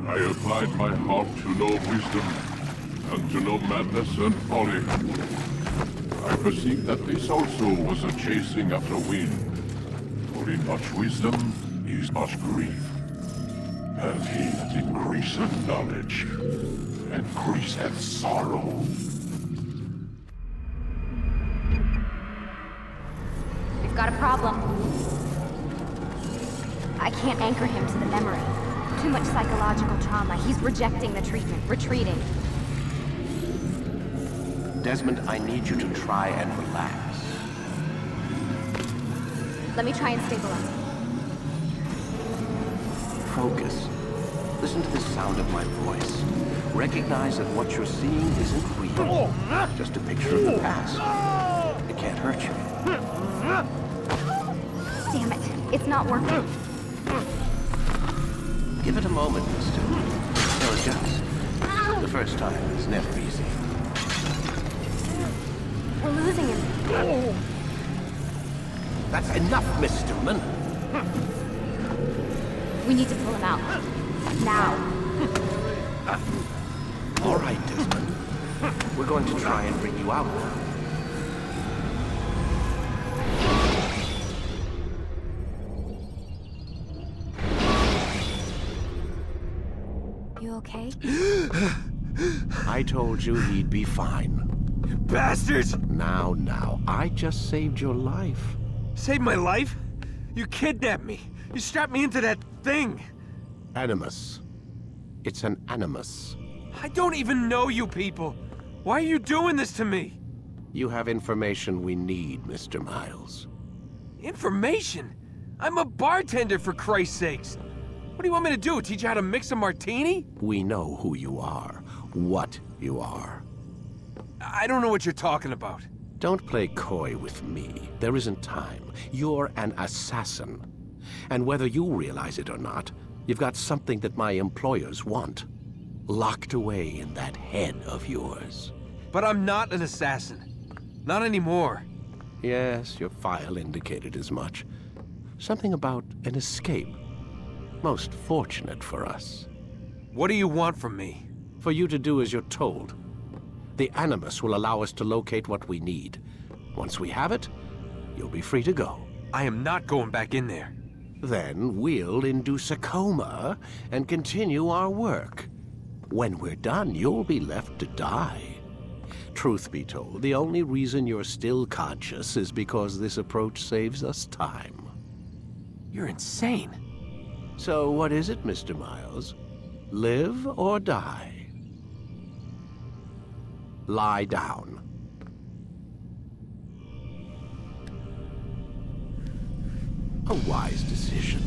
I applied my heart to know wisdom, and to know madness and folly. I perceived that this also was a chasing after wind. For in much wisdom is much grief. And he that increaseth knowledge increaseth sorrow. We've got a problem. I can't anchor him to the memory. Too much psychological trauma. He's rejecting the treatment, retreating. Desmond, I need you to try and relax. Let me try and stabilize him. Focus. Listen to the sound of my voice. Recognize that what you're seeing isn't real. Just a picture of the past. It can't hurt you. Damn it. It's not working. Give it a moment, mister. They'll adjust. The first time is never easy. We're losing him. That's enough, Miss Stillman. We need to pull him out. Now. All right, Desmond. We're going to try and bring you out now. You okay? I told you he'd be fine. Bastards! Now, I just saved your life. Saved my life? You kidnapped me. You strapped me into that thing. Animus. It's an animus. I don't even know you people. Why are you doing this to me? You have information we need, Mr. Miles. Information? I'm a bartender, for Christ's sakes. What do you want me to do? Teach you how to mix a martini? We know who you are, what you are. I don't know what you're talking about. Don't play coy with me. There isn't time. You're an assassin. And whether you realize it or not, you've got something that my employers want. Locked away in that head of yours. But I'm not an assassin. Not anymore. Yes, your file indicated as much. Something about an escape. Most fortunate for us. What do you want from me? For you to do as you're told. The Animus will allow us to locate what we need. Once we have it, you'll be free to go. I am not going back in there. Then we'll induce a coma and continue our work. When we're done, you'll be left to die. Truth be told, the only reason you're still conscious is because this approach saves us time. You're insane. So what is it, Mr. Miles? Live or die? Lie down. A wise decision.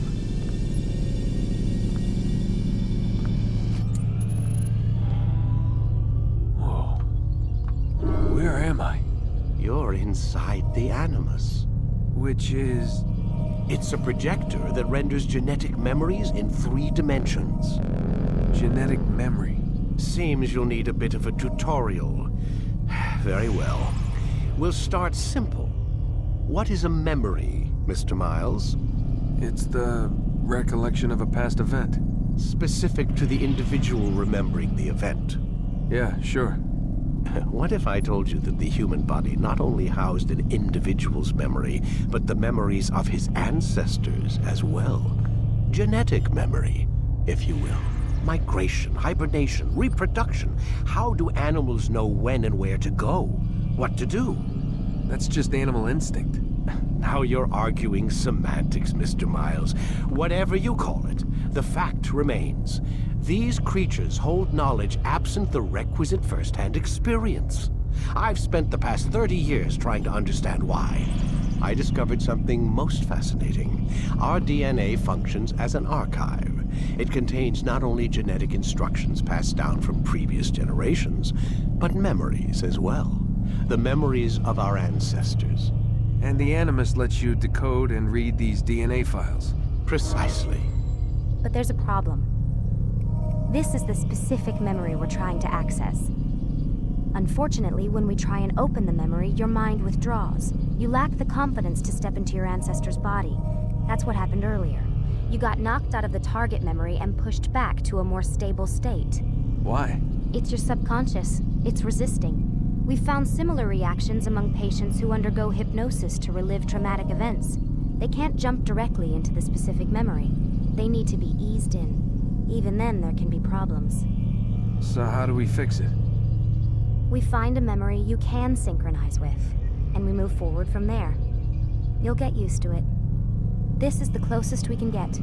Whoa. Where am I? You're inside the Animus. Which is... It's a projector that renders genetic memories in 3 dimensions. genetic memory. Seems you'll need a bit of a tutorial. Very well. We'll start simple. What is a memory, Mr. Miles? It's the recollection of a past event. Specific to the individual remembering the event. Yeah, sure. What if I told you that the human body not only housed an individual's memory, but the memories of his ancestors as well? Genetic memory, if you will. Migration, hibernation, reproduction. How do animals know when and where to go? What to do? That's just animal instinct. Now you're arguing semantics, Mr. Miles. Whatever you call it, the fact remains. These creatures hold knowledge absent the requisite first-hand experience. I've spent the past 30 years trying to understand why. I discovered something most fascinating. Our DNA functions as an archive. It contains not only genetic instructions passed down from previous generations, but memories as well. The memories of our ancestors. And the Animus lets you decode and read these DNA files. Precisely. But there's a problem. This is the specific memory we're trying to access. Unfortunately, when we try and open the memory, your mind withdraws. You lack the confidence to step into your ancestor's body. That's what happened earlier. You got knocked out of the target memory and pushed back to a more stable state. Why? It's your subconscious. It's resisting. We've found similar reactions among patients who undergo hypnosis to relive traumatic events. They can't jump directly into the specific memory. They need to be eased in. Even then, there can be problems. So how do we fix it? We find a memory you can synchronize with, and we move forward from there. You'll get used to it. This is the closest we can get,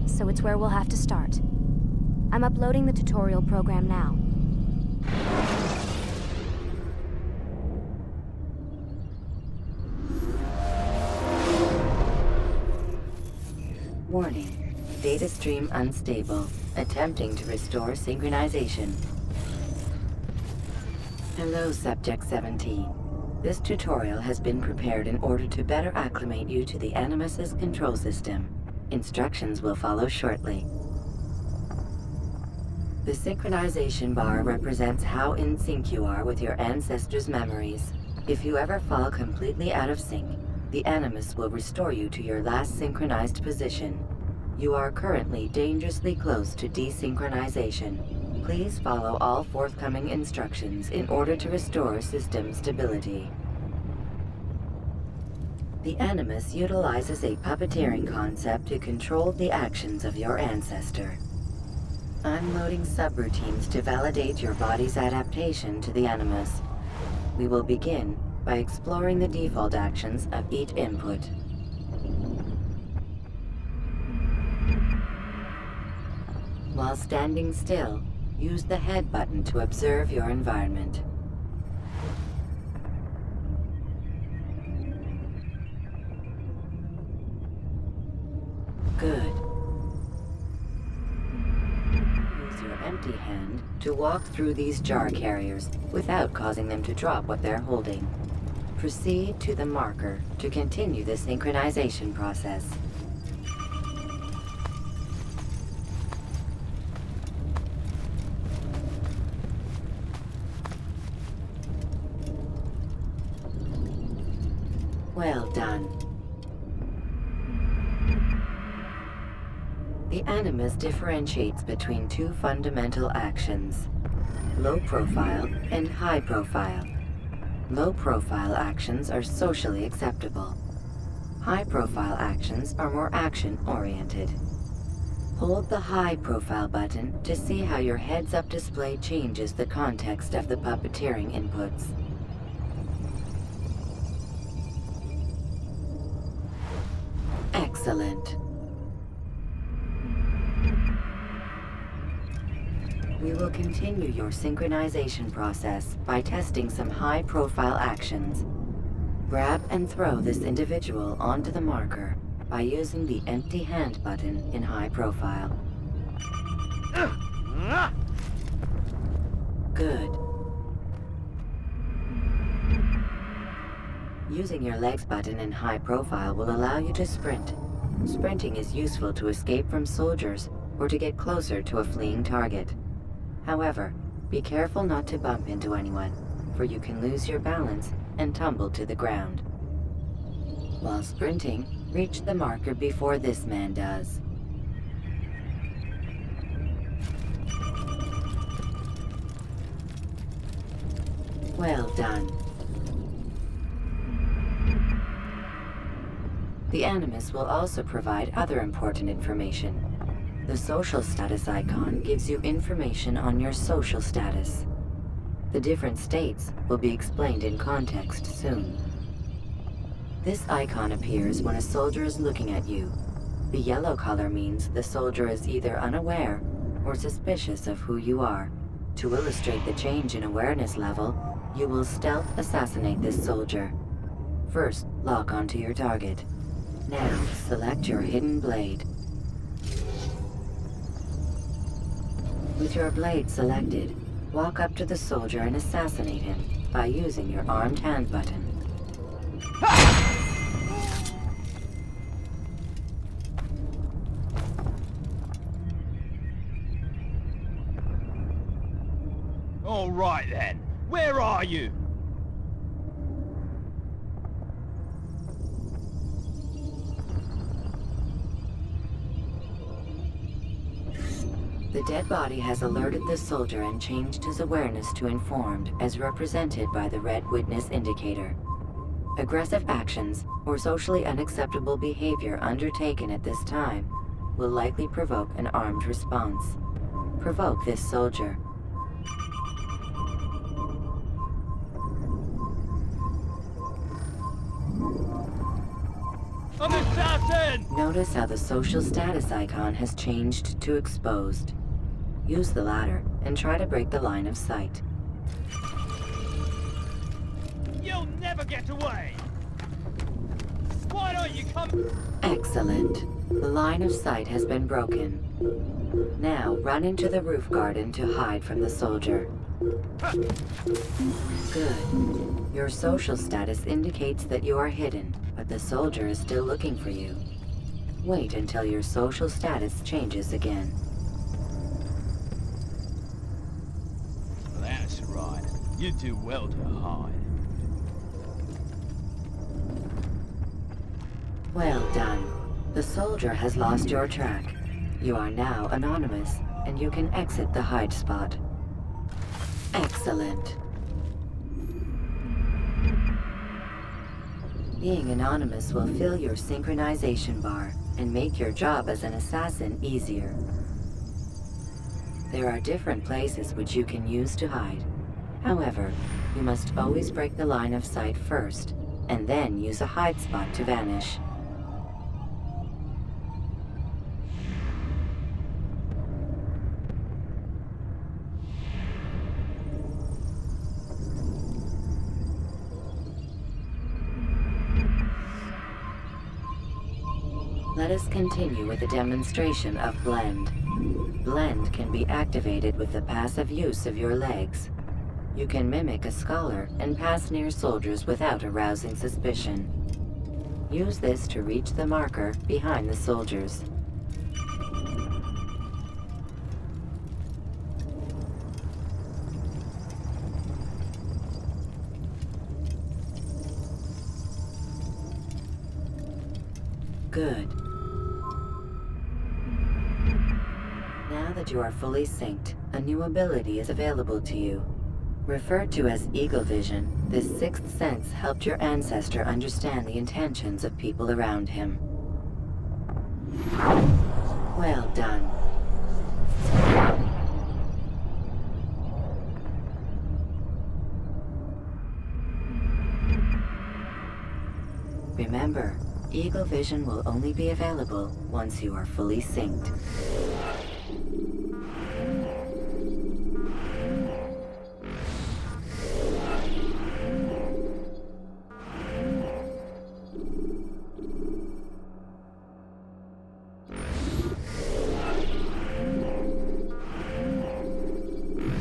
so it's where we'll have to start. I'm uploading the tutorial program now. Warning. Data stream unstable. Attempting to restore synchronization. Hello, Subject 17. This tutorial has been prepared in order to better acclimate you to the Animus's control system. Instructions will follow shortly. The synchronization bar represents how in sync you are with your ancestors' memories. If you ever fall completely out of sync, the Animus will restore you to your last synchronized position. You are currently dangerously close to desynchronization. Please follow all forthcoming instructions in order to restore system stability. The Animus utilizes a puppeteering concept to control the actions of your ancestor. I'm loading subroutines to validate your body's adaptation to the Animus. We will begin by exploring the default actions of each input. While standing still, use the head button to observe your environment. Good. Use your empty hand to walk through these jar carriers without causing them to drop what they're holding. Proceed to the marker to continue the synchronization process. Well done. The Animus differentiates between two fundamental actions: low profile and high profile. Low profile actions are socially acceptable. High profile actions are more action oriented. Hold the high profile button to see how your heads-up display changes the context of the puppeteering inputs. Excellent. We will continue your synchronization process by testing some high-profile actions. Grab and throw this individual onto the marker by using the empty hand button in high profile. Good. Using your legs button in high profile will allow you to sprint. Sprinting is useful to escape from soldiers or to get closer to a fleeing target. However, be careful not to bump into anyone, for you can lose your balance and tumble to the ground. While sprinting, reach the marker before this man does. Well done. The Animus will also provide other important information. The social status icon gives you information on your social status. The different states will be explained in context soon. This icon appears when a soldier is looking at you. The yellow color means the soldier is either unaware or suspicious of who you are. To illustrate the change in awareness level, you will stealth assassinate this soldier. First, lock onto your target. Now, select your hidden blade. With your blade selected, walk up to the soldier and assassinate him by using your armed hand button. All right then, where are you? The dead body has alerted the soldier and changed his awareness to informed, as represented by the red witness indicator. Aggressive actions or socially unacceptable behavior undertaken at this time will likely provoke an armed response. Provoke this soldier. I'm assassin! Notice how the social status icon has changed to exposed. Use the ladder and try to break the line of sight. You'll never get away! Why don't you come... Excellent. The line of sight has been broken. Now run into the roof garden to hide from the soldier. Good. Your social status indicates that you are hidden, but the soldier is still looking for you. Wait until your social status changes again. That's right. You do well to hide. Well done. The soldier has lost your track. You are now anonymous, and you can exit the hide spot. Excellent. Being anonymous will fill your synchronization bar and make your job as an assassin easier. There are different places which you can use to hide. However, you must always break the line of sight first, and then use a hide spot to vanish. Let us continue with a demonstration of Blend. Blend can be activated with the passive use of your legs. You can mimic a scholar and pass near soldiers without arousing suspicion. Use this to reach the marker behind the soldiers. Good. Now that you are fully synced, a new ability is available to you. Referred to as Eagle Vision, this sixth sense helped your ancestor understand the intentions of people around him. Well done. Remember, Eagle Vision will only be available once you are fully synced.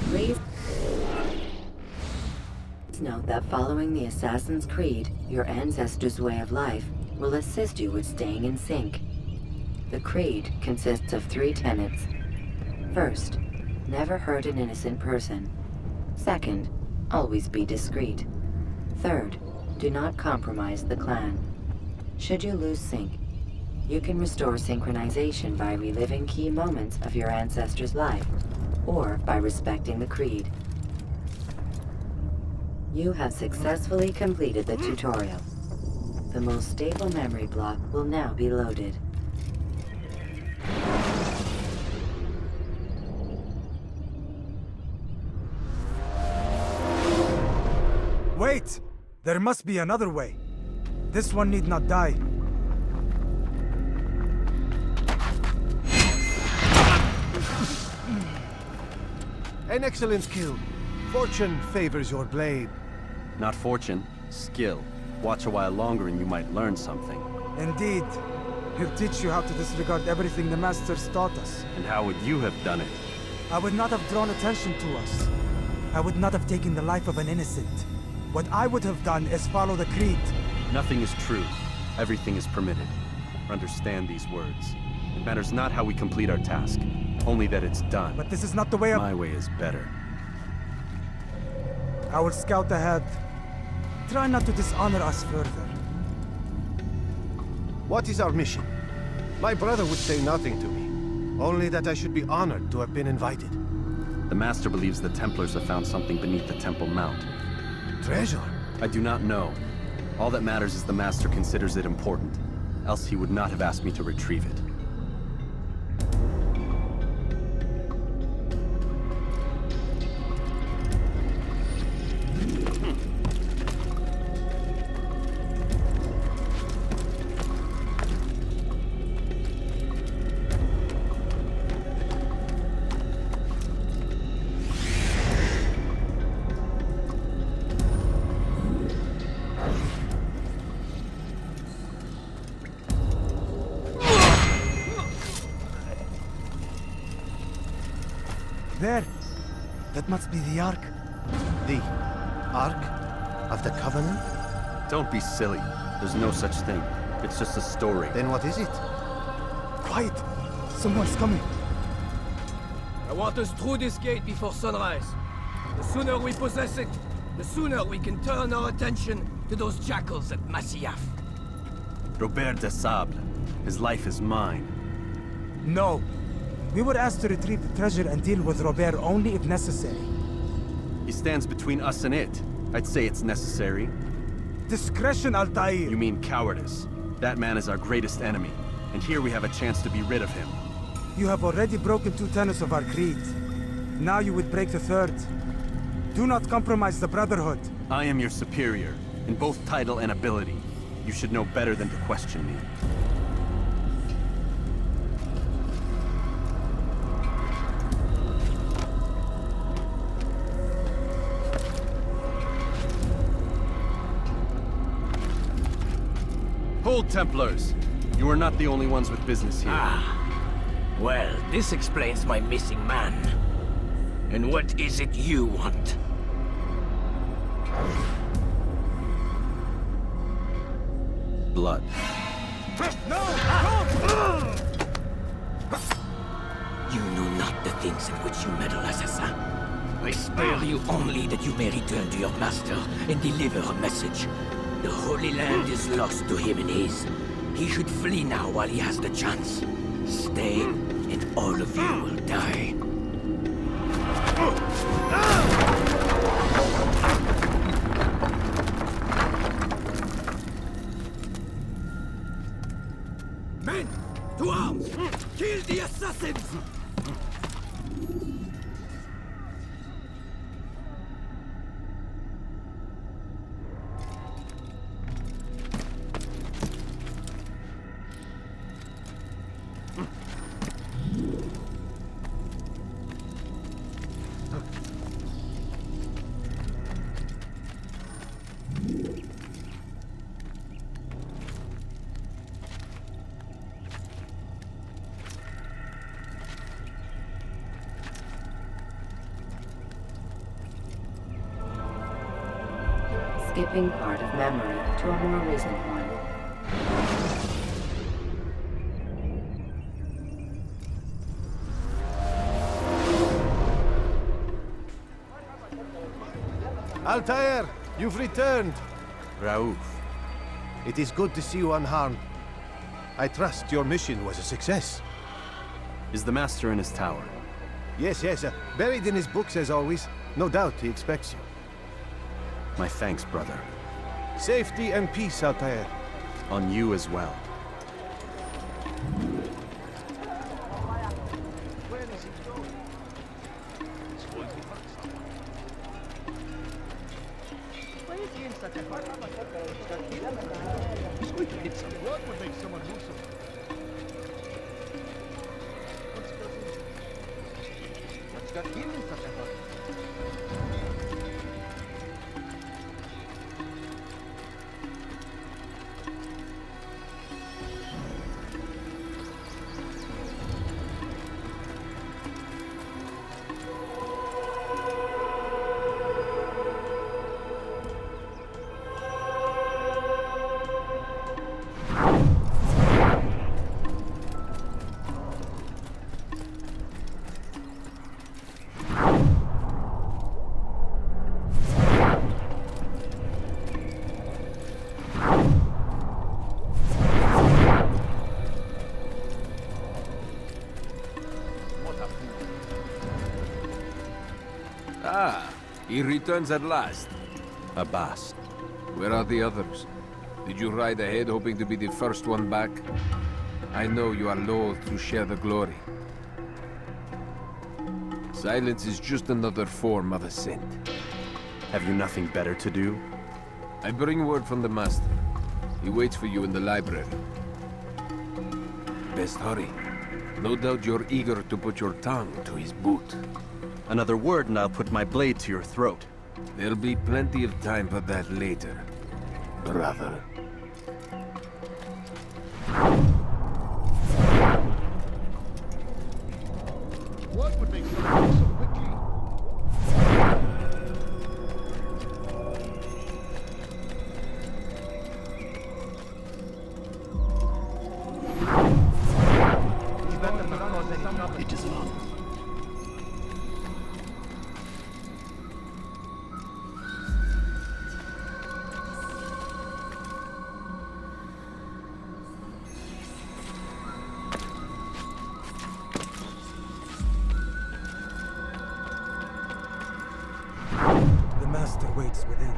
Please note that following the Assassin's Creed, your ancestors' way of life, will assist you with staying in sync. The Creed consists of 3 tenets. First, never hurt an innocent person. Second, always be discreet. Third, do not compromise the clan. Should you lose sync, you can restore synchronization by reliving key moments of your ancestor's life, or by respecting the Creed. You have successfully completed the tutorial. The most stable memory block will now be loaded. Wait! There must be another way. This one need not die. An excellent skill. Fortune favors your blade. Not fortune, skill. Watch a while longer and you might learn something. Indeed. He'll teach you how to disregard everything the Masters taught us. And how would you have done it? I would not have drawn attention to us. I would not have taken the life of an innocent. What I would have done is follow the Creed. Nothing is true. Everything is permitted. Understand these words. It matters not how we complete our task, only that it's done. But this is not the way of... My way is better. I will scout ahead. Try not to dishonor us further. What is our mission? My brother would say nothing to me. Only that I should be honored to have been invited. The Master believes the Templars have found something beneath the Temple Mount. Treasure? I do not know. All that matters is the Master considers it important. Else he would not have asked me to retrieve it. There! That must be the Ark. The Ark of the Covenant? Don't be silly. There's no such thing. It's just a story. Then what is it? Quiet! Someone's coming. I want us through this gate before sunrise. The sooner we possess it, the sooner we can turn our attention to those jackals at Masyaf. Robert de Sable. His life is mine. No. We were asked to retrieve the treasure and deal with Robert only if necessary. He stands between us and it. I'd say it's necessary. Discretion, Altair! You mean cowardice. That man is our greatest enemy, and here we have a chance to be rid of him. You have already broken 2 tenets of our creed. Now you would break the 3rd. Do not compromise the Brotherhood. I am your superior, in both title and ability. You should know better than to question me. Hold, Templars! You are not the only ones with business here. Well, this explains my missing man. And what is it you want? Blood. You know not the things in which you meddle, assassin. I spare you only that you may return to your master and deliver a message. The Holy Land is lost to him and his. He should flee now while he has the chance. Stay, and all of you will die. Men, to arms! Kill the assassins! Skipping part of memory to a more recent one. Altair, you've returned. Raouf. It is good to see you unharmed. I trust your mission was a success. Is the Master in his tower? Yes, buried in his books as always. No doubt he expects you. My thanks, brother. Safety and peace, Altair. On you as well. Why is he in such a hurry? He's going to hit someone. What would make someone move so? What's got him in such a hurry? Ah, he returns at last. Abbas. Where are the others? Did you ride ahead hoping to be the first one back? I know you are loath to share the glory. Silence is just another form of assent. Have you nothing better to do? I bring word from the Master. He waits for you in the library. Best hurry. No doubt you're eager to put your tongue to his boot. Another word and I'll put my blade to your throat. There'll be plenty of time for that later, brother. What would make you so quickly? It is long. The Master waits within.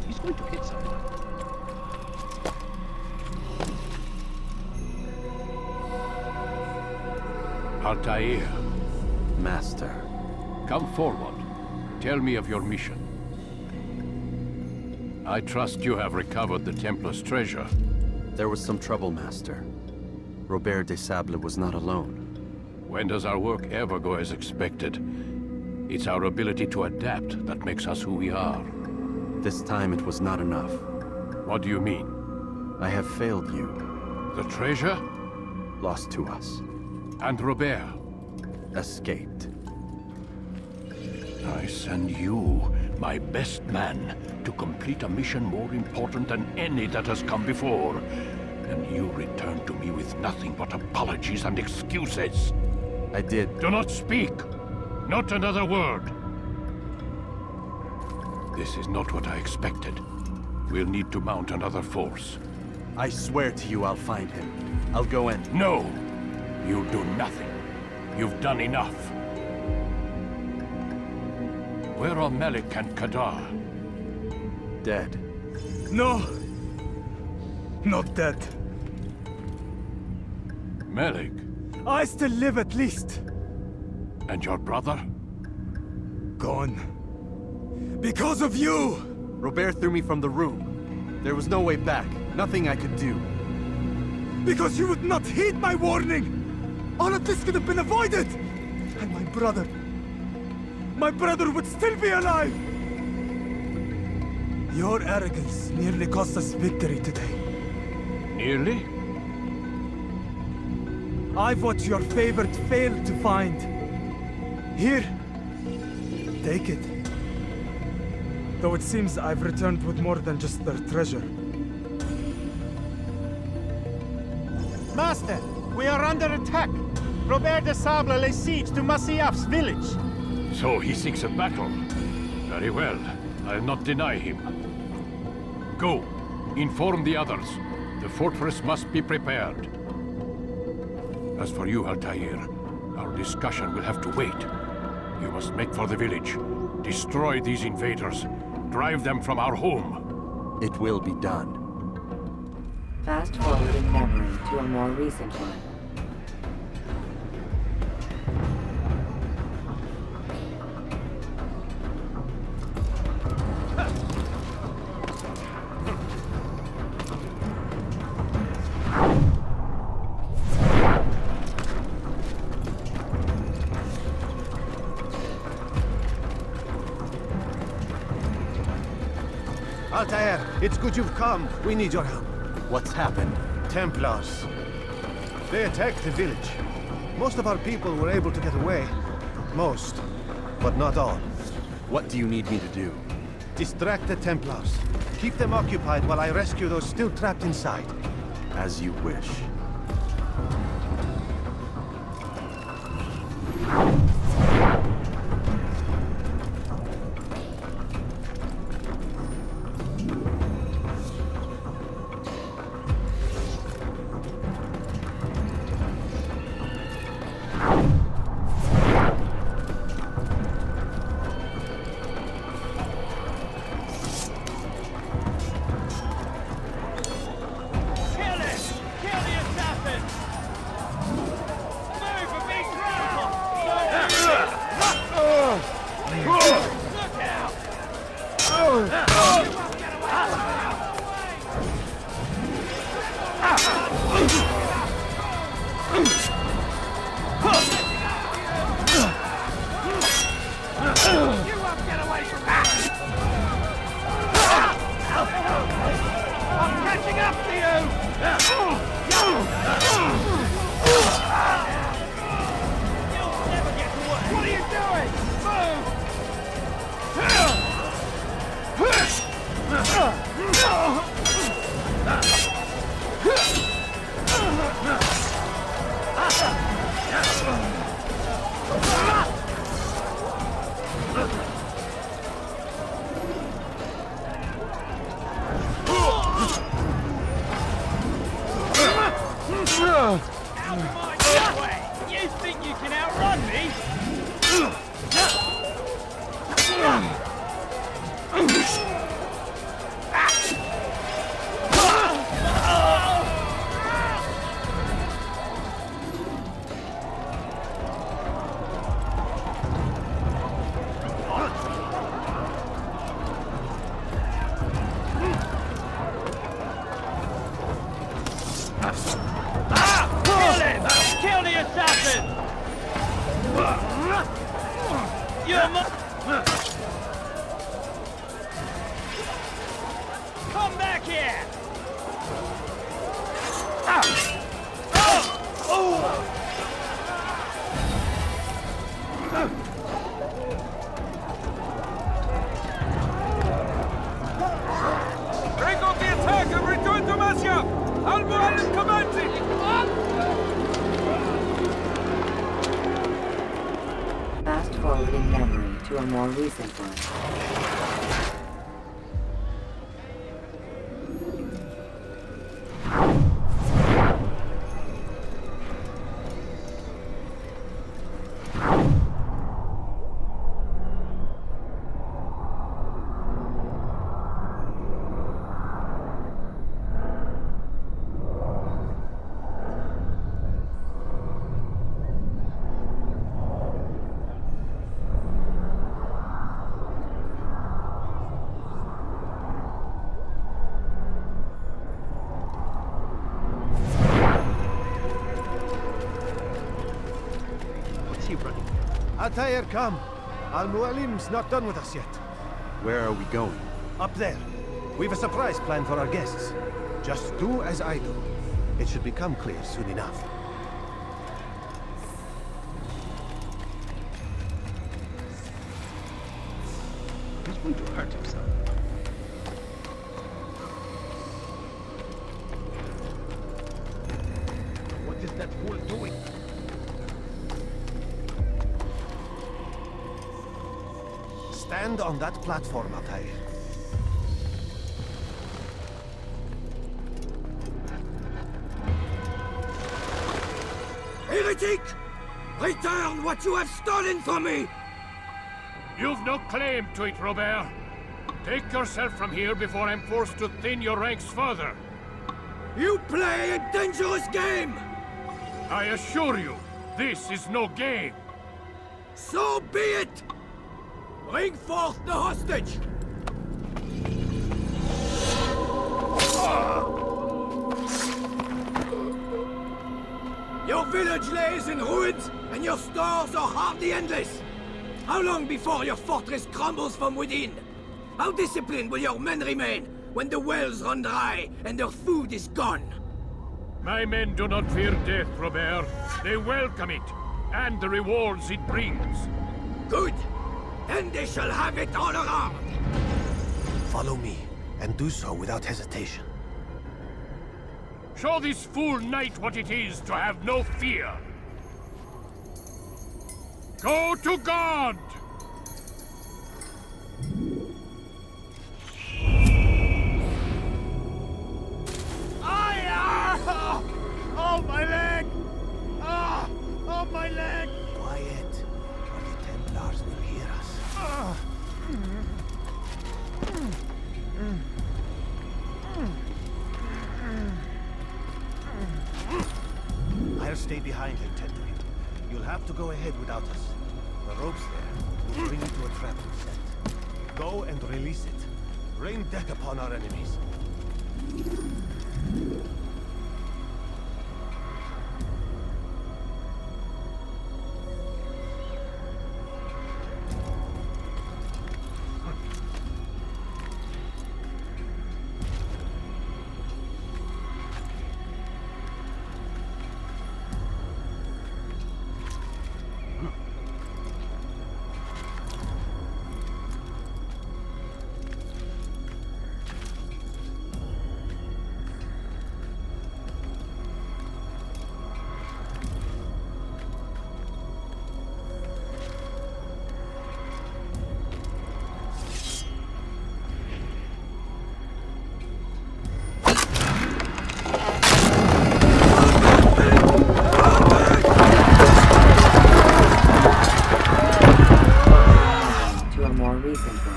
He's going to hit someone. Altair, Master. come forward. Tell me of your mission. I trust you have recovered the Templar's treasure. There was some trouble, Master. Robert de Sable was not alone. When does our work ever go as expected? It's our ability to adapt that makes us who we are. This time it was not enough. What do you mean? I have failed you. The treasure? Lost to us. And Robert? Escaped. I send you, my best man, to complete a mission more important than any that has come before. And you return to me with nothing but apologies and excuses. I did. Do not speak! Not another word! This is not what I expected. We'll need to mount another force. I swear to you I'll find him. I'll go in. No! You'll do nothing. You've done enough. Where are Melik and Kadar? Dead. No! Not dead. Melik? I still live at least. And your brother? Gone. Because of you! Robert threw me from the room. There was no way back. Nothing I could do. Because you would not heed my warning! All of this could have been avoided! And my brother... My brother would still be alive! Your arrogance nearly cost us victory today. Nearly? I've what your favorite failed to find. Here. Take it. Though it seems I've returned with more than just their treasure. Master, we are under attack. Robert de Sable lays siege to Masyaf's village. So he seeks a battle. Very well. I'll not deny him. Go. Inform the others. The fortress must be prepared. As for you, Altair, our discussion will have to wait. You must make for the village. Destroy these invaders. Drive them from our home. It will be done. Fast forward in memory to a more recent one. Altair, it's good you've come. We need your help. What's happened? Templars. They attacked the village. Most of our people were able to get away. Most, but not all. What do you need me to do? Distract the Templars. Keep them occupied while I rescue those still trapped inside. As you wish. won't get away from me! I'm catching up to you! You'll never get away! What are you doing? Out of my way! You think you can outrun me? Kill him! Kill the assassin! Come back here! Break off the attack and return to Masyaf! Al-Mu'allim commanding! Fast forward in memory to a more recent one. Altair, come. Al-Mu'allim's not done with us yet. Where are we going? Up there. We've a surprise plan for our guests. Just do as I do. It should become clear soon enough. Who's going to hurt himself? What is that fool doing? Stand on that platform, Altair. Heretic! Return what you have stolen from me! You've no claim to it, Robert. Take yourself from here before I'm forced to thin your ranks further. You play a dangerous game! I assure you, this is no game. So be it! Bring forth the hostage! Your village lays in ruins, and your stores are hardly endless. How long before your fortress crumbles from within? How disciplined will your men remain when the wells run dry and their food is gone? My men do not fear death, Robert. They welcome it, and the rewards it brings. Good. Then they shall have it all around. Follow me, and do so without hesitation. Show this fool knight what it is to have no fear. Go to God! Oh, my leg! Oh, my leg! Quiet, or the Templars will hear us. I'll stay behind and tend to him. You'll have to go ahead without us. The ropes there will bring you to a trap we've set. Go and release it, Rain death upon our enemies.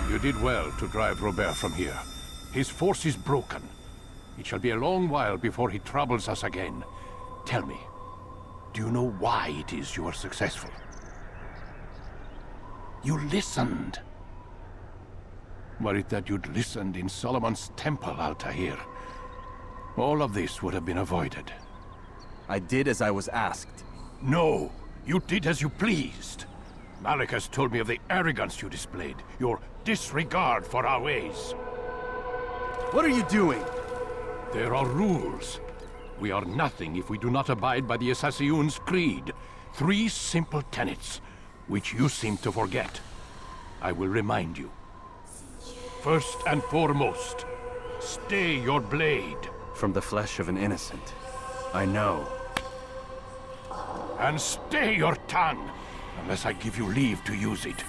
You did well to drive Robert from here. His force is broken. It shall be a long while before he troubles us again. Tell me, do you know why it is you are successful? You listened. Were it that you'd listened in Solomon's temple, Altair, all of this would have been avoided. I did as I was asked. No, you did as you pleased. Malik has told me of the arrogance you displayed, your disregard for our ways. What are you doing? There are rules. We are nothing if we do not abide by the Assassin's creed. 3 simple tenets, which you seem to forget. I will remind you. First and foremost, stay your blade. From the flesh of an innocent. I know. And stay your tongue, unless I give you leave to use it.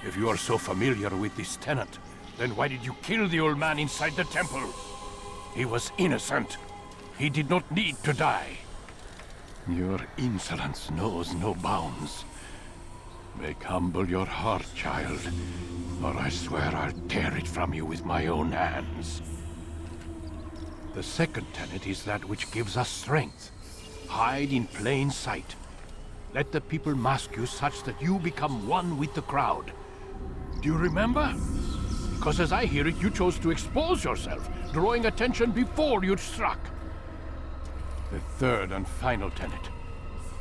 If you are so familiar with this tenet, then why did you kill the old man inside the temple? He was innocent. He did not need to die. Your insolence knows no bounds. Make humble your heart, child, or I swear I'll tear it from you with my own hands. The second tenet is that which gives us strength. Hide in plain sight. Let the people mask you such that you become one with the crowd. Do you remember? Because as I hear it, you chose to expose yourself, drawing attention before you'd struck. The third and final tenet.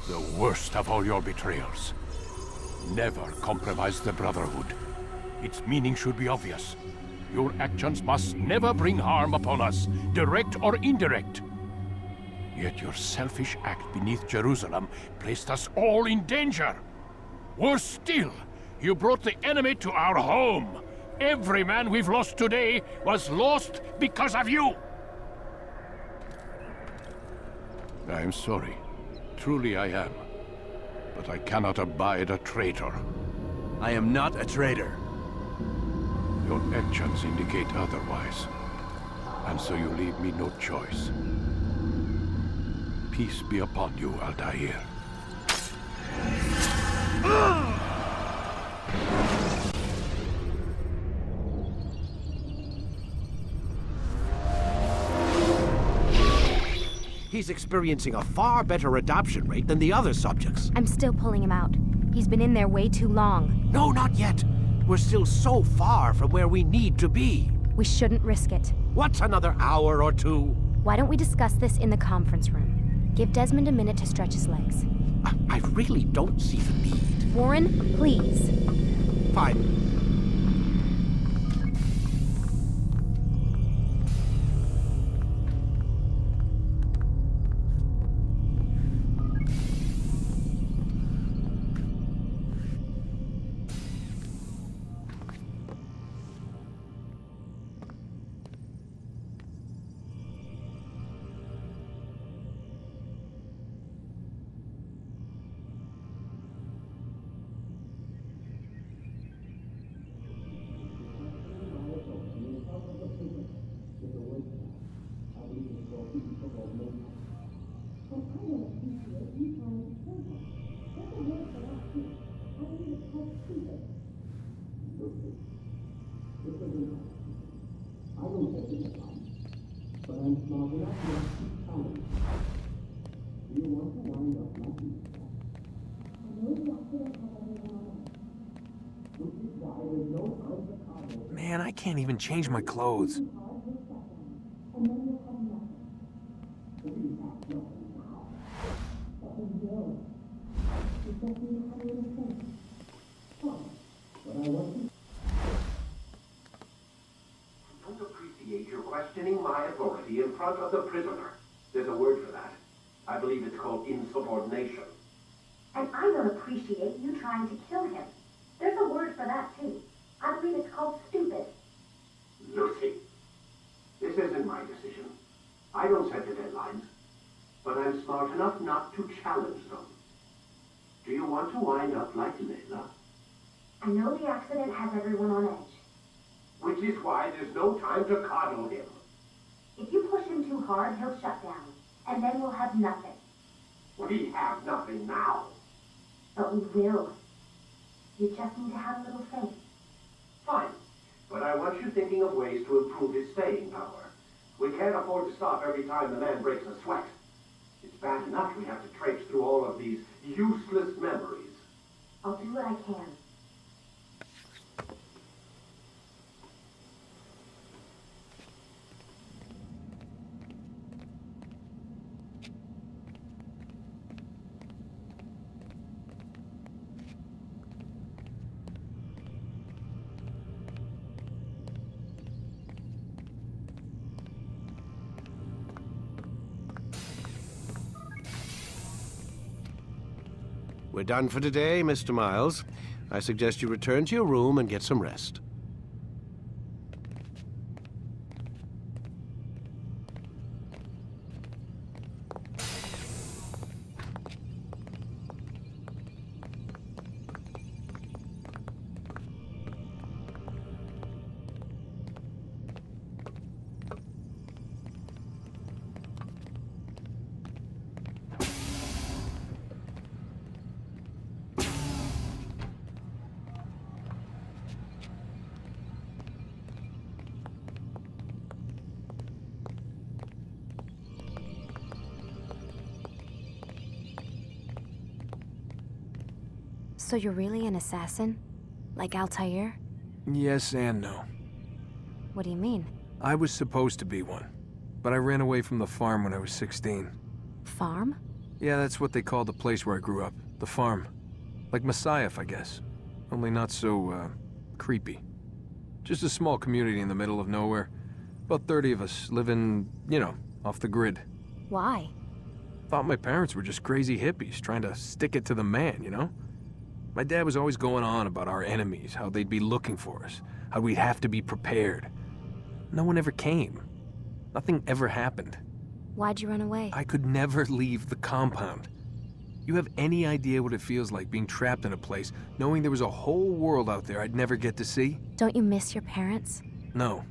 The worst of all your betrayals. Never compromise the Brotherhood. Its meaning should be obvious. Your actions must never bring harm upon us, direct or indirect. Yet your selfish act beneath Jerusalem placed us all in danger. Worse still, you brought the enemy to our home. Every man we've lost today was lost because of you. I am sorry. Truly I am. But I cannot abide a traitor. I am not a traitor. Your actions indicate otherwise. And so you leave me no choice. Peace be upon you, Altair. He's experiencing a far better adoption rate than the other subjects. I'm still pulling him out. He's been in there way too long. No, not yet. We're still so far from where we need to be. We shouldn't risk it. What's another hour or two? Why don't we discuss this in the conference room? Give Desmond a minute to stretch his legs. I really don't see the need. Warren, please. Fine. Man, I can't even change my clothes. I don't appreciate your questioning my authority in front of the prisoner. There's a word for that. I believe it's called insubordination. And I don't appreciate you trying to kill him. There's a word for that, too. I believe it's called stupid. Lucy, this isn't my decision. I don't set the deadlines. But I'm smart enough not to challenge them. Do you want to wind up like Layla? I know the accident has everyone on edge. Which is why there's no time to coddle him. If you push him too hard, he'll shut down. And then we'll have nothing. We have nothing now. But we will. You just need to have a little faith. Fine. But I want you thinking of ways to improve his staying power. We can't afford to stop every time the man breaks a sweat. It's bad enough we have to traipse through all of these useless memories. I'll do what I can. We're done for today, Mr. Miles. I suggest you return to your room and get some rest. So you're really an assassin? Like Altair? Yes and no. What do you mean? I was supposed to be one, but I ran away from the farm when I was 16. Farm? Yeah, that's what they called the place where I grew up. The farm. Like Messiah, I guess. Only not so, creepy. Just a small community in the middle of nowhere. About 30 of us living, you know, off the grid. Why? Thought my parents were just crazy hippies trying to stick it to the man, you know? My dad was always going on about our enemies, how they'd be looking for us, how we'd have to be prepared. No one ever came. Nothing ever happened. Why'd you run away? I could never leave the compound. You have any idea what it feels like being trapped in a place, knowing there was a whole world out there I'd never get to see? Don't you miss your parents? No.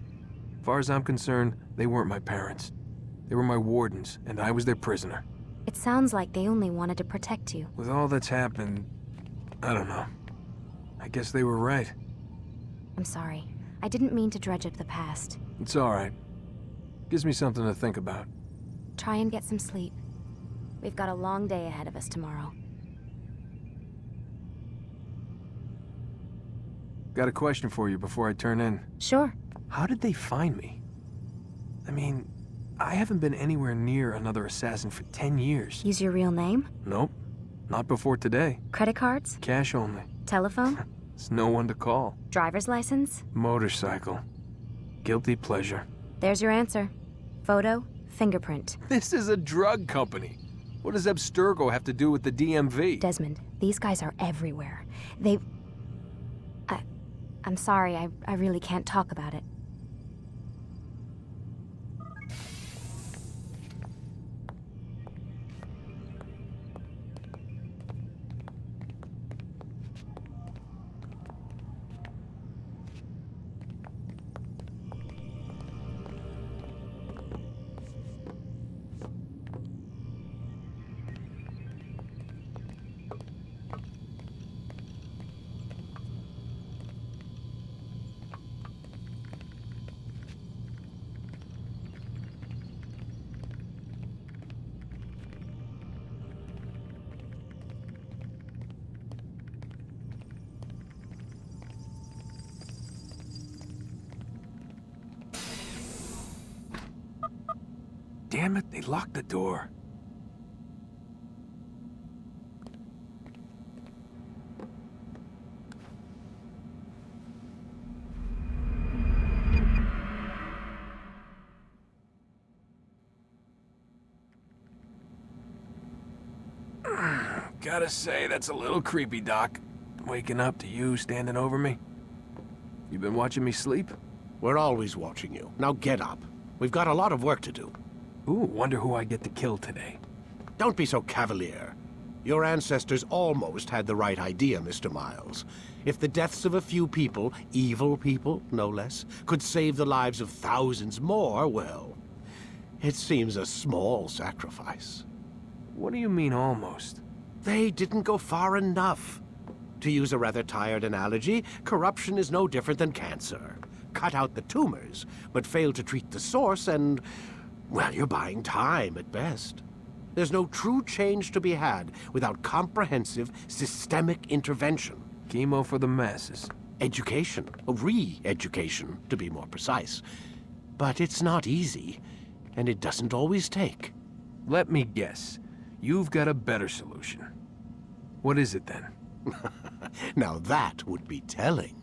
As far as I'm concerned, they weren't my parents. They were my wardens, and I was their prisoner. It sounds like they only wanted to protect you. With all that's happened, I don't know. I guess they were right. I'm sorry. I didn't mean to dredge up the past. It's all right. Gives me something to think about. Try and get some sleep. We've got a long day ahead of us tomorrow. Got a question for you before I turn in. Sure. How did they find me? I mean, I haven't been anywhere near another assassin for 10 years. Use your real name? Nope. Not before today. Credit cards? Cash only. Telephone? There's no one to call. Driver's license? Motorcycle. Guilty pleasure. There's your answer. Photo, fingerprint. This is a drug company. What does Abstergo have to do with the DMV? Desmond, these guys are everywhere. I'm sorry, I really can't talk about it. Damn it, they locked the door. Gotta say, that's a little creepy, Doc. Waking up to you standing over me. You been watching me sleep? We're always watching you. Now get up. We've got a lot of work to do. Ooh, wonder who I get to kill today. Don't be so cavalier. Your ancestors almost had the right idea, Mr. Miles. If the deaths of a few people, evil people, no less, could save the lives of thousands more, well, it seems a small sacrifice. What do you mean, almost? They didn't go far enough. To use a rather tired analogy, corruption is no different than cancer. Cut out the tumors, but fail to treat the source and, well, you're buying time at best. There's no true change to be had without comprehensive, systemic intervention. Chemo for the masses. Education, re-education, to be more precise. But it's not easy, and it doesn't always take. Let me guess. You've got a better solution. What is it, then? Now that would be telling.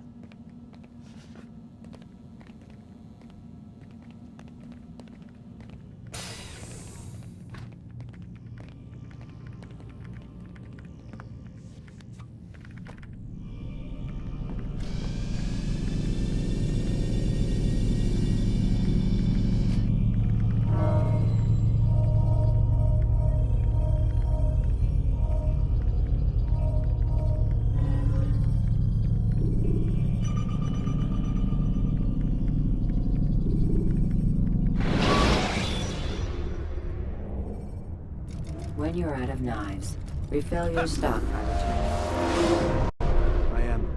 When you're out of knives, refill your stock by return. I am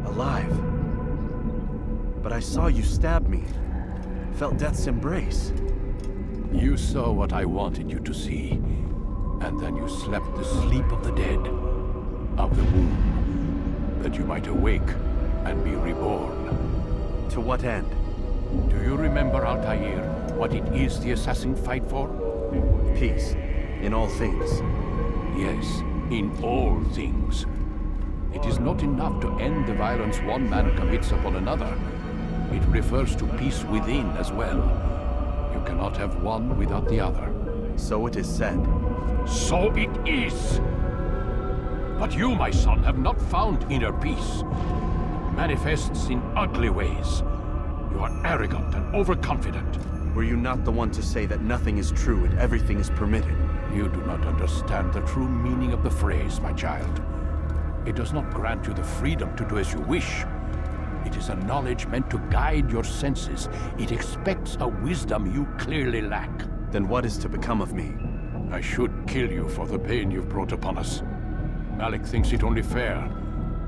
alive. But I saw you stab me. Felt death's embrace. You saw what I wanted you to see, and then you slept the sleep of the dead, of the womb, that you might awake and be reborn. To what end? Do you remember, Altair, what it is the assassins fight for? Peace. In all things. Yes, in all things. It is not enough to end the violence one man commits upon another. It refers to peace within as well. You cannot have one without the other. So it is said. So it is! But you, my son, have not found inner peace. It manifests in ugly ways. You are arrogant and overconfident. Were you not the one to say that nothing is true and everything is permitted? You do not understand the true meaning of the phrase, my child. It does not grant you the freedom to do as you wish. It is a knowledge meant to guide your senses. It expects a wisdom you clearly lack. Then what is to become of me? I should kill you for the pain you've brought upon us. Malik thinks it only fair.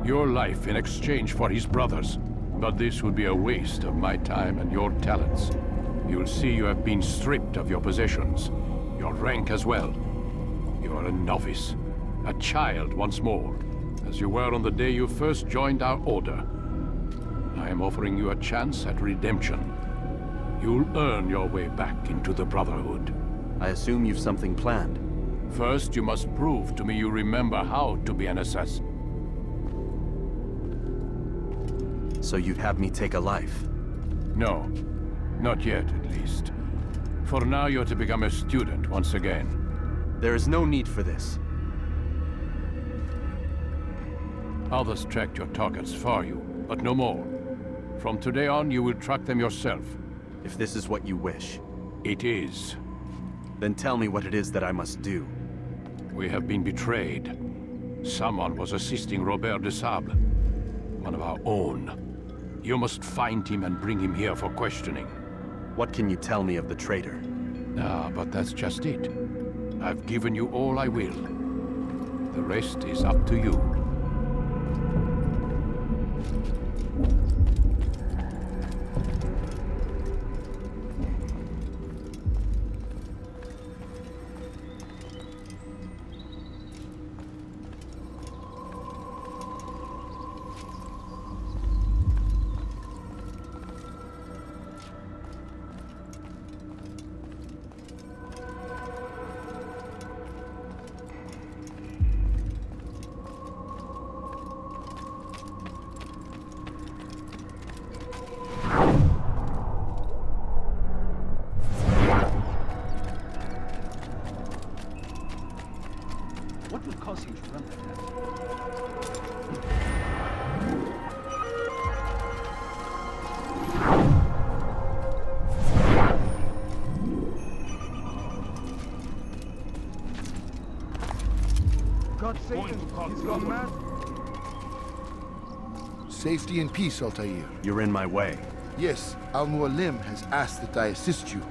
Your life in exchange for his brother's. But this would be a waste of my time and your talents. You'll see you have been stripped of your possessions. Your rank as well. You are a novice. A child once more. As you were on the day you first joined our order. I am offering you a chance at redemption. You'll earn your way back into the Brotherhood. I assume you've something planned. First, you must prove to me you remember how to be an assassin. So you'd have me take a life? No. Not yet, at least. For now, you're to become a student once again. There is no need for this. Others tracked your targets for you, but no more. From today on, you will track them yourself. If this is what you wish. It is. Then tell me what it is that I must do. We have been betrayed. Someone was assisting Robert de Sable, one of our own. You must find him and bring him here for questioning. What can you tell me of the traitor? Ah, but that's just it. I've given you all I will. The rest is up to you. course he was run like that. God save him. He's gone mad. Safety and peace, Altair. You're in my way. Yes, Al-Mualim has asked that I assist you.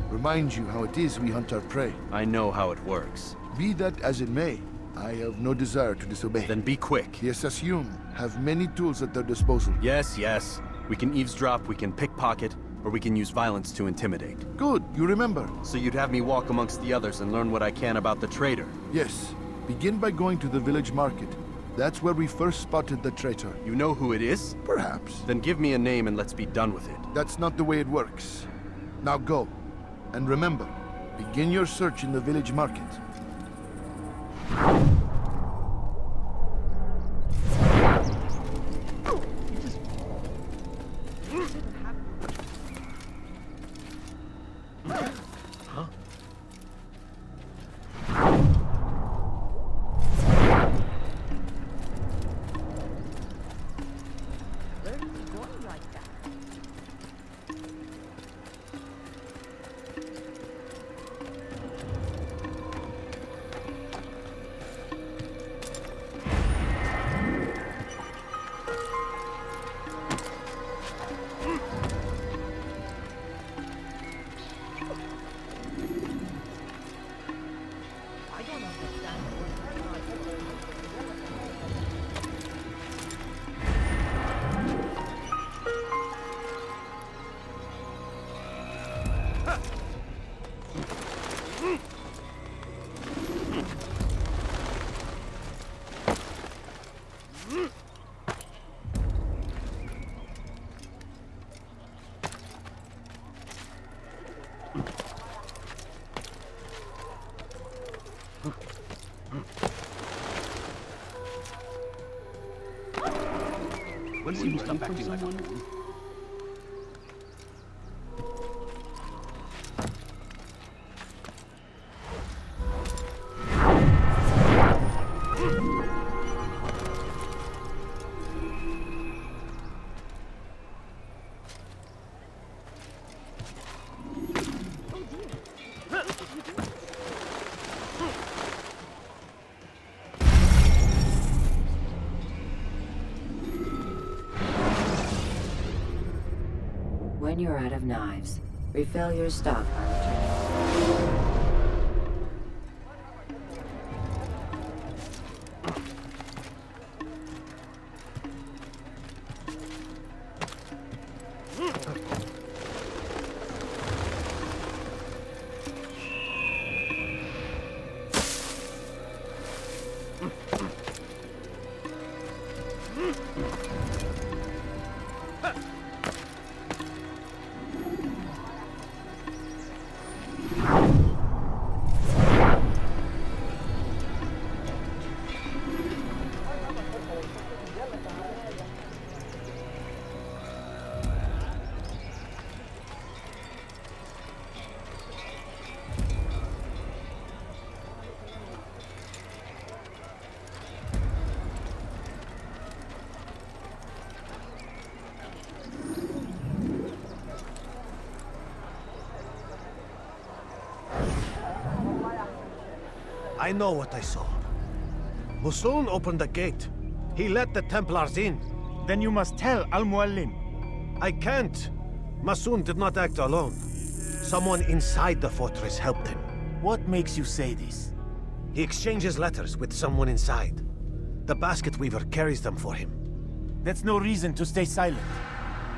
Remind you how it is we hunt our prey. I know how it works. Be that as it may, I have no desire to disobey. Then be quick. The Assassin have many tools at their disposal. Yes, yes. We can eavesdrop, we can pickpocket, or we can use violence to intimidate. Good, you remember. So you'd have me walk amongst the others and learn what I can about the traitor? Yes. Begin by going to the village market. That's where we first spotted the traitor. You know who it is? Perhaps. Then give me a name and let's be done with it. That's not the way it works. Now go. And remember, begin your search in the village market. When will you stop acting like a fool? When you're out of knives, refill your stock by returning. I know what I saw. Musun opened the gate. He let the Templars in. Then you must tell Al-Mualim. I can't. Musun did not act alone. Someone inside the fortress helped him. What makes you say this? He exchanges letters with someone inside. The basket weaver carries them for him. That's no reason to stay silent.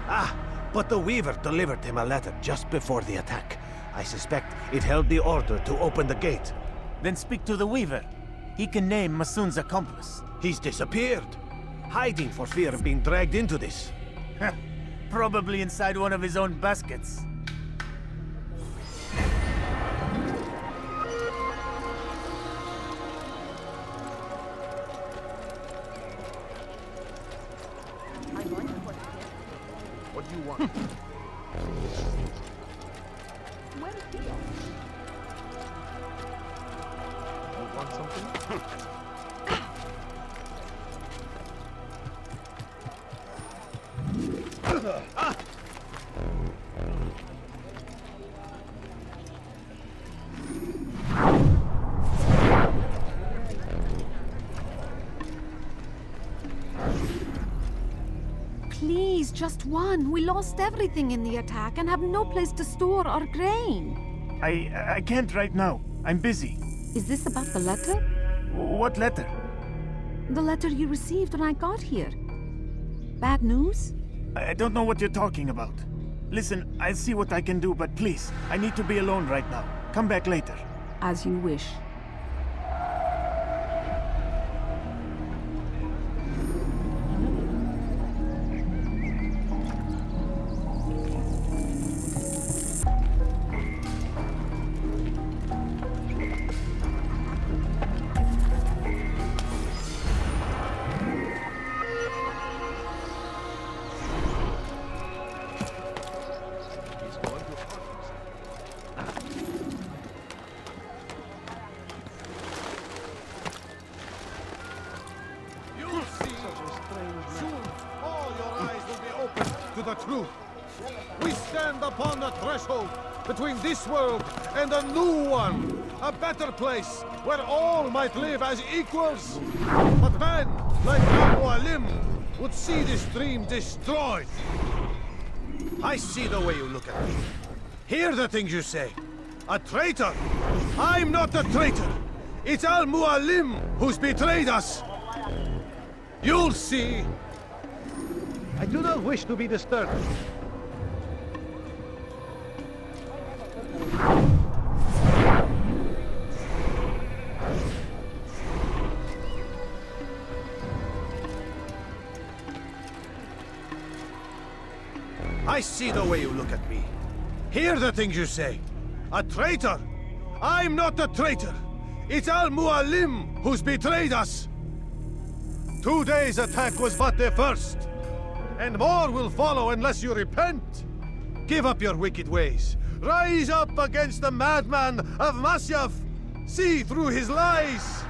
Ah, but the weaver delivered him a letter just before the attack. I suspect it held the order to open the gate. Then speak to the weaver. He can name Masun's accomplice. He's disappeared. Hiding for fear of being dragged into this. Probably inside one of his own baskets. What do you want? Where is he? You want something? Please, just one. We lost everything in the attack and have no place to store our grain. I can't right now. I'm busy. Is this about the letter? What letter? The letter you received when I got here. Bad news? I don't know what you're talking about. Listen, I'll see what I can do, but please, I need to be alone right now. Come back later. As you wish. To the truth. We stand upon the threshold between this world and a new one, a better place where all might live as equals. But man, like Al-Mualim, would see this dream destroyed. I see the way you look at me. Hear the things you say. A traitor? I'm not a traitor. It's Al-Mualim who's betrayed us. You'll see. I do not wish to be disturbed. I see the way you look at me. Hear the things you say. A traitor? I'm not a traitor. It's Al-Mualim who's betrayed us. Today's attack was but the first. And more will follow unless you repent. Give up your wicked ways. Rise up against the madman of Masyaf. See through his lies.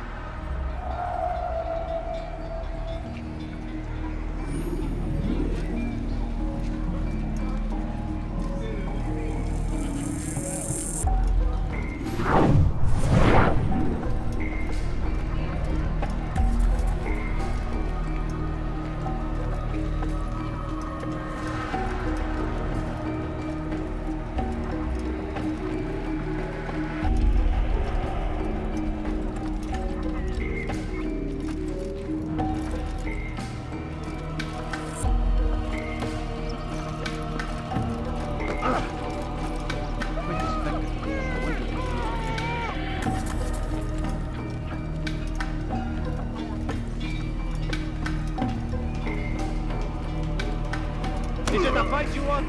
Is it a fight you want?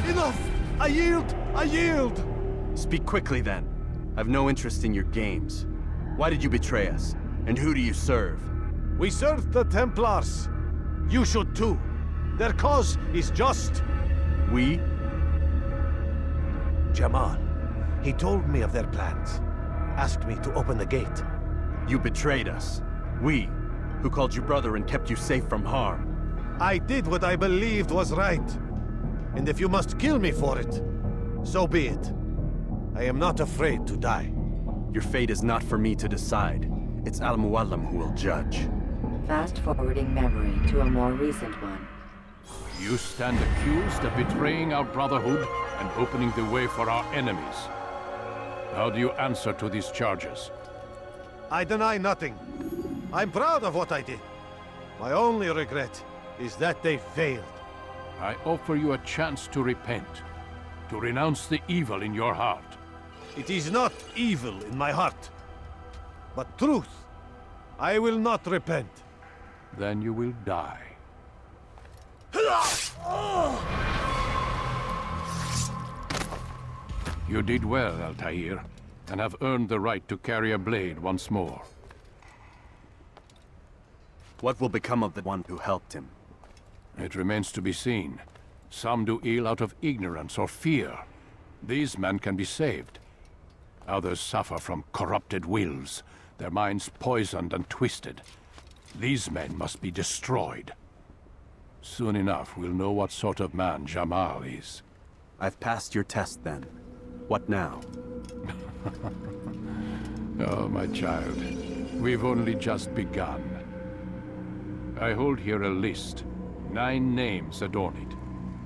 Enough! I yield! I yield! Speak quickly, then. I've no interest in your games. Why did you betray us? And who do you serve? We serve the Templars. You should too. Their cause is just. We? Jamal. He told me of their plans. Asked me to open the gate. You betrayed us. We, who called you brother and kept you safe from harm. I did what I believed was right. And if you must kill me for it, so be it. I am not afraid to die. Your fate is not for me to decide. It's Al-Mualim who will judge. Fast-forwarding memory to a more recent one. You stand accused of betraying our Brotherhood and opening the way for our enemies. How do you answer to these charges? I deny nothing. I'm proud of what I did. My only regret is that they failed. I offer you a chance to repent, to renounce the evil in your heart. It is not evil in my heart, but truth. I will not repent. Then you will die. You did well, Altair. and have earned the right to carry a blade once more. What will become of the one who helped him? It remains to be seen. Some do ill out of ignorance or fear. These men can be saved. Others suffer from corrupted wills, their minds poisoned and twisted. These men must be destroyed. Soon enough, we'll know what sort of man Jamal is. I've passed your test then. What now? Oh, my child. We've only just begun. I hold here a list. 9 names adorn it.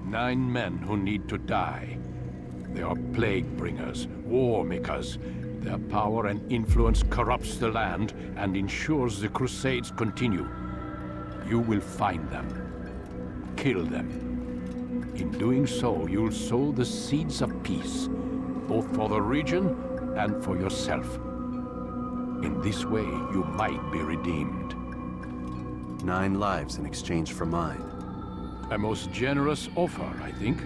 9 men who need to die. They are plague bringers, war makers. Their power and influence corrupts the land and ensures the Crusades continue. You will find them. Kill them. In doing so, you'll sow the seeds of peace, both for the region and for yourself. In this way, you might be redeemed. 9 lives in exchange for mine. A most generous offer, I think.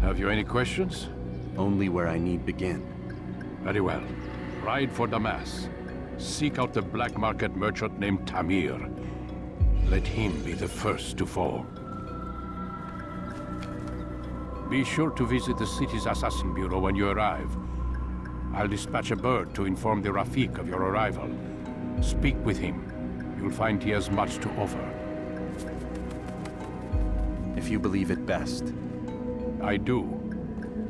Have you any questions? Only where I need begin. Very well. Ride for Damas. Seek out the black market merchant named Tamir. Let him be the first to fall. Be sure to visit the city's assassin bureau when you arrive. I'll dispatch a bird to inform the Rafik of your arrival. Speak with him. You'll find he has much to offer. If you believe it best. I do.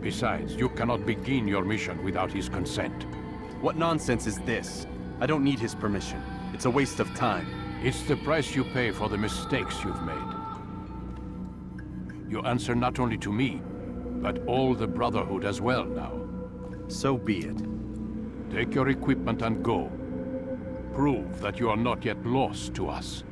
Besides, you cannot begin your mission without his consent. What nonsense is this? I don't need his permission. It's a waste of time. It's the price you pay for the mistakes you've made. You answer not only to me, but all the Brotherhood as well now. So be it. Take your equipment and go. Prove that you are not yet lost to us.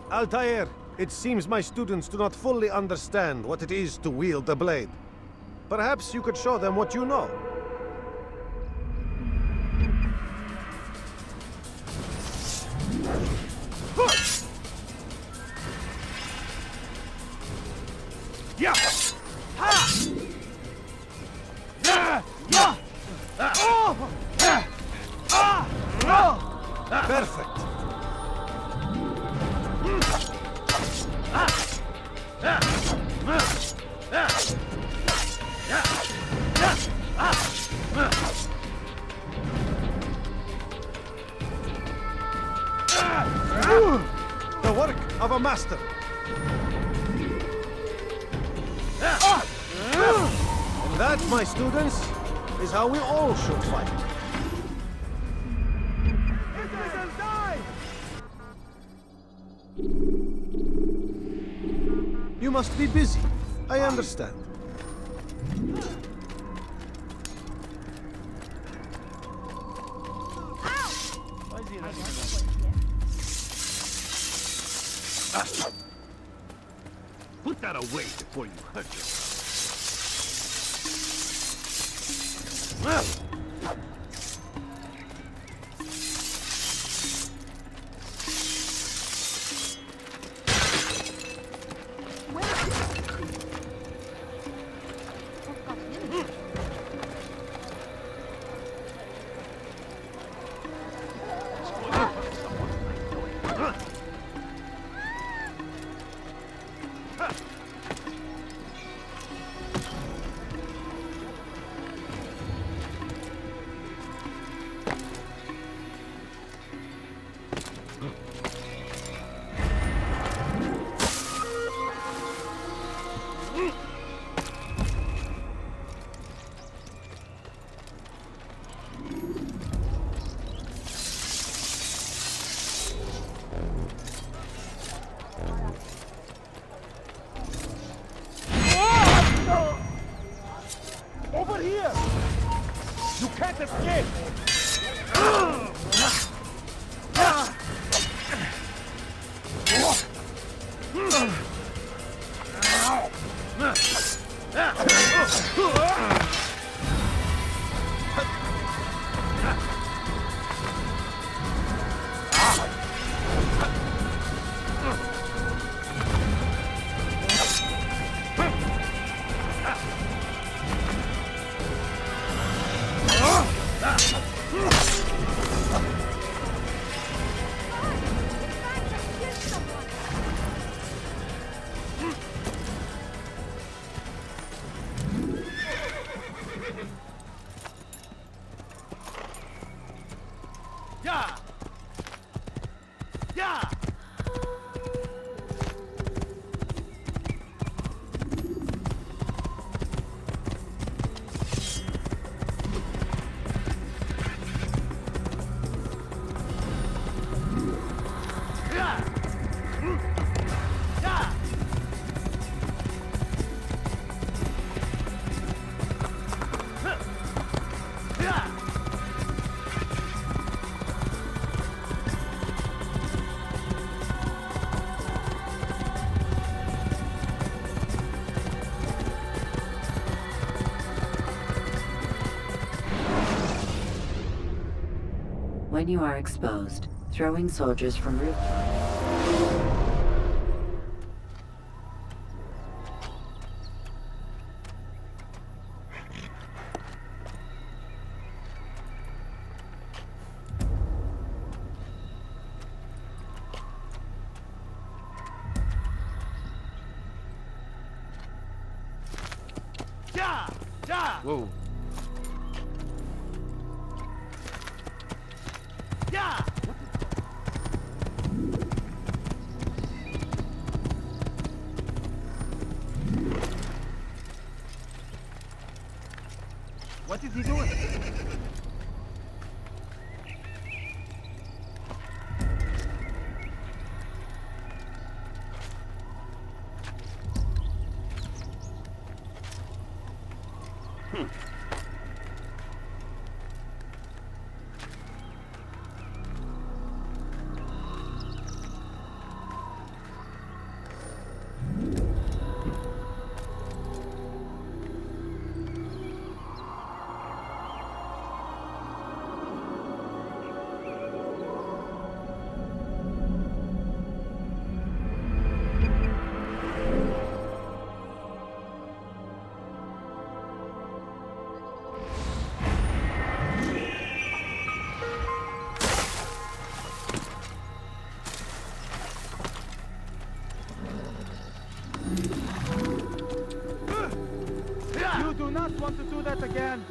Altair, it seems my students do not fully understand what it is to wield a blade. Perhaps you could show them what you know. Yeah! Ha! Yeah! Yeah! Oh! Ah! Ah! Perfect. The work of a master. And that, my students, is how we all should fight. You must be busy. I understand. Put that away before you hurt yourself. Over here! You can't escape! Yeah! Yeah! When you are exposed, throwing soldiers from rooftops. Yeah! Yeah! Whoa. Yeah! What is he doing? You do not want to do that again.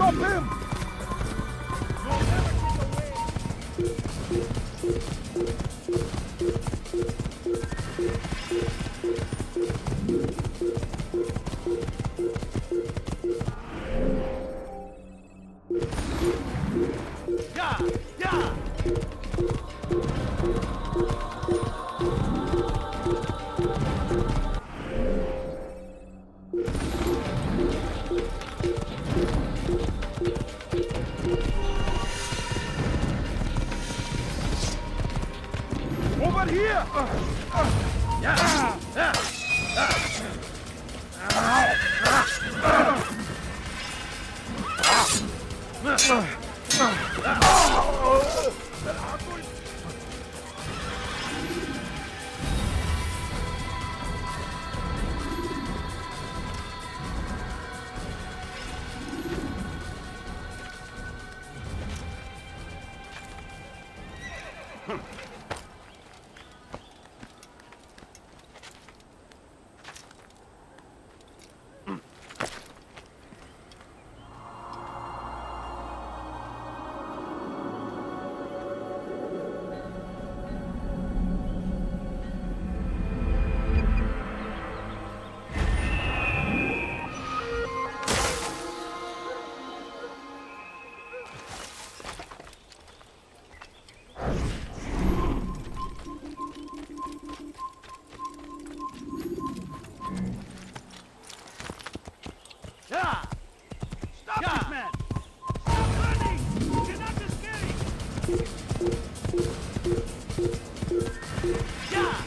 Stop him! Yeah! Yeah! Yeah! Stop this man! Stop running! You're not escaping! Yeah!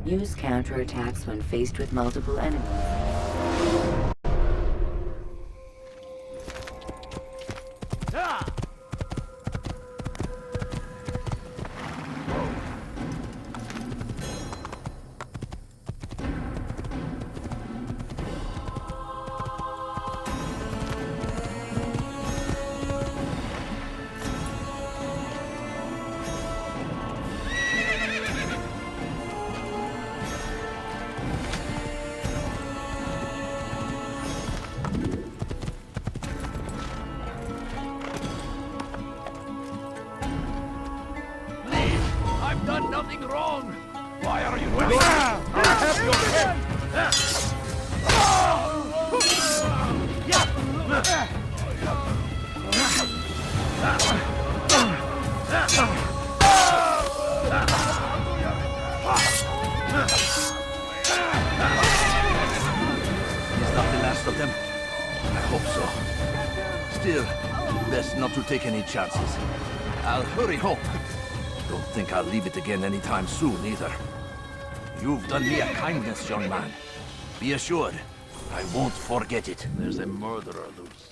Use counterattacks when faced with multiple enemies. I've done nothing wrong! Why are you doing that? I'll have your head! Is that the last of them? I hope so. Still, best not to take any chances. I'll hurry home. Don't think I'll leave it again anytime soon, either. You've done me a kindness, young man. Be assured, I won't forget it. There's a murderer loose.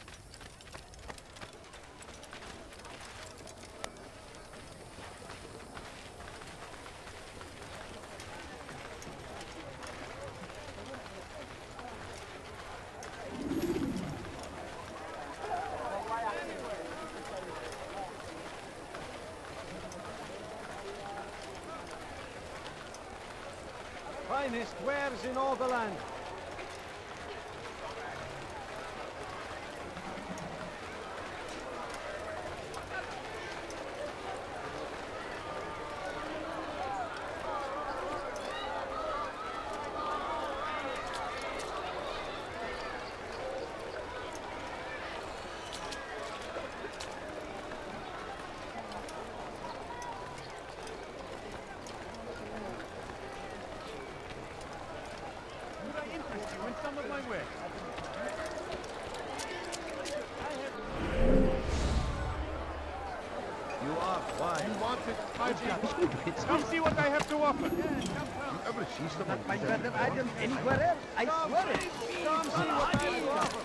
Finest wares in all the land. Some of my wares. You are wise. You want it? I've got it. Come see what I have to offer. You ever see someone find better items anywhere else? I swear it. Come see what I have to offer.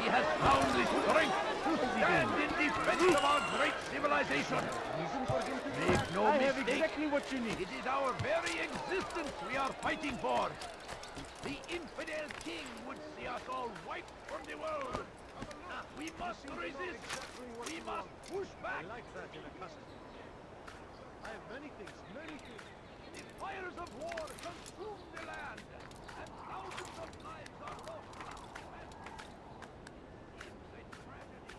He has found the strength to stand in defense of our great civilization. Make no I have mistake. exactly what you need. It is our very existence we are fighting for. The infidel king would see us all wiped from the world. We must resist. We must push back. I like that in a custom. I have many things, many things. The fires of war consume the land, and thousands of lives are lost. It's a tragedy.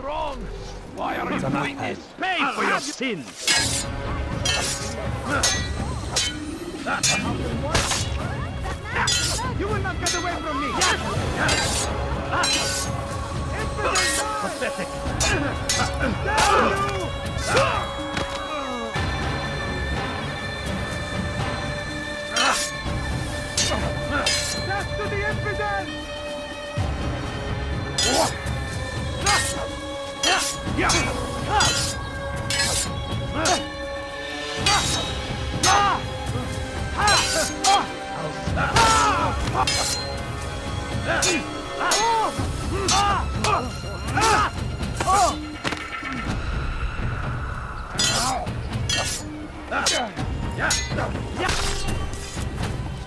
Wrong! Why are you doing this? Pay for your sins! You will not get away from me! Pathetic! Death to the infidels!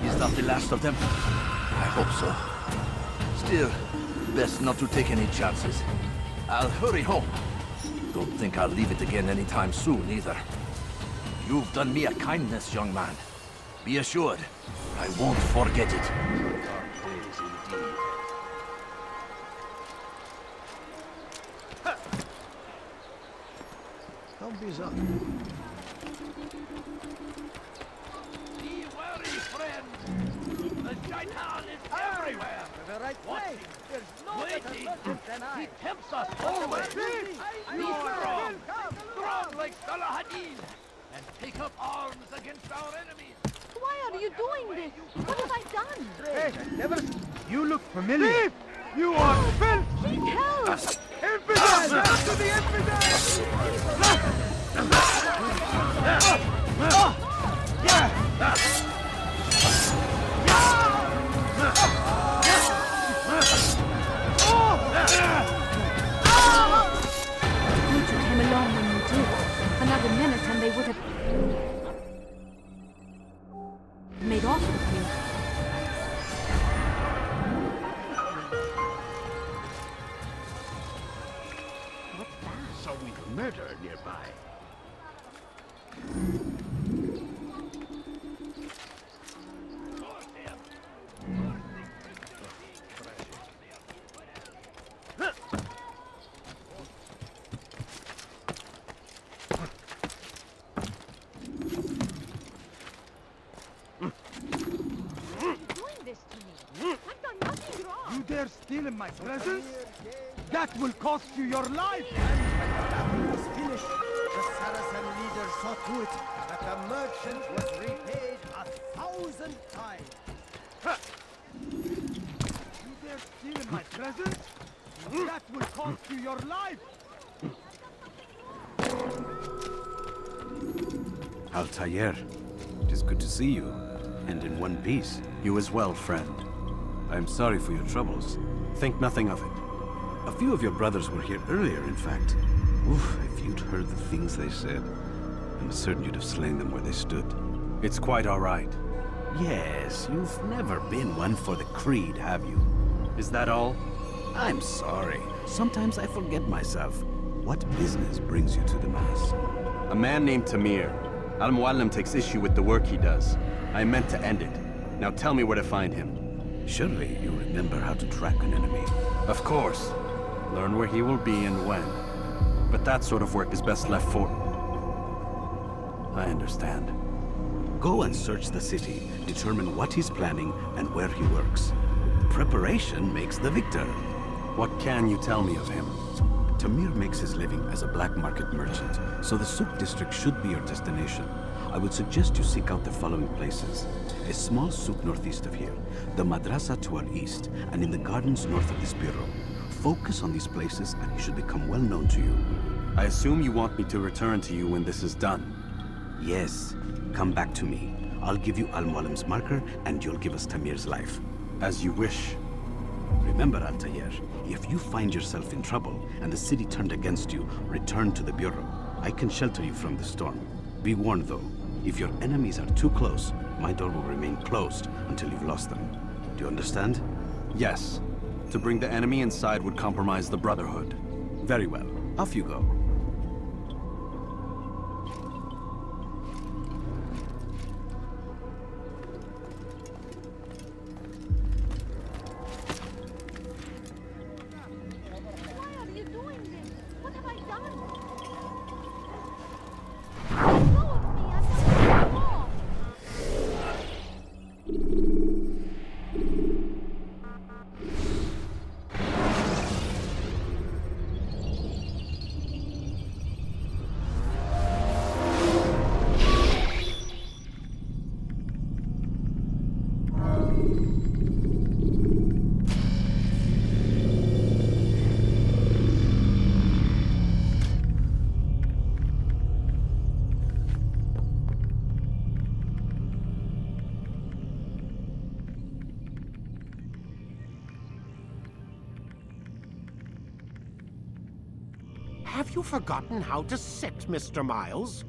Is that the last of them? I hope so. Still, best not to take any chances. I'll hurry home. Don't think I'll leave it again anytime soon, either. You've done me a kindness, young man. Be assured, I won't forget it. Don't be so. Be wary, friend! The Shaitan is everywhere! The right way! There's no Waiting! than I. He tempts us always! Be strong! Strong like Salahadin! And take up arms against our enemies! Why are you doing this? What have I done? Hey, never... You look familiar. Thief! You are filth! Help! Infidels! Death to the infidels! Good you came along when you did. Another minute and they would have made off with me. What's that? So we've murder nearby. You dare steal in my presence? That will cost you your life! Was finished. The Saracen leader saw to it that the merchant was repaid 1,000 times. You dare steal in my presence? That will cost you your life! Altair, it is good to see you, and in one piece. You as well, friend. I'm sorry for your troubles. Think nothing of it. A few of your brothers were here earlier, in fact. Oof, if you'd heard the things they said, I'm certain you'd have slain them where they stood. It's quite all right. Yes, you've never been one for the creed, have you? Is that all? I'm sorry. Sometimes I forget myself. What business brings you to the Mass? A man named Tamir. Al-Mualim takes issue with the work he does. I meant to end it. Now tell me where to find him. Surely you remember how to track an enemy. Of course. Learn where he will be and when. But that sort of work is best left for... I understand. Go and search the city, determine what he's planning and where he works. Preparation makes the victor. What can you tell me of him? Tamir makes his living as a black market merchant, so the Souk district should be your destination. I would suggest you seek out the following places. A small souk northeast of here, the madrasa to our east, and in the gardens north of this bureau. Focus on these places and he should become well known to you. I assume you want me to return to you when this is done. Yes. Come back to me. I'll give you Al-Mualim's marker, and you'll give us Tamir's life. As you wish. Remember, Altair, if you find yourself in trouble and the city turned against you, return to the Bureau. I can shelter you from the storm. Be warned, though. If your enemies are too close, my door will remain closed until you've lost them. Do you understand? Yes. To bring the enemy inside would compromise the Brotherhood. Very well. Off you go. Have you forgotten how to sit, Mr. Miles?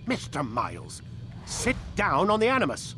Mr. Miles, sit down on the Animus.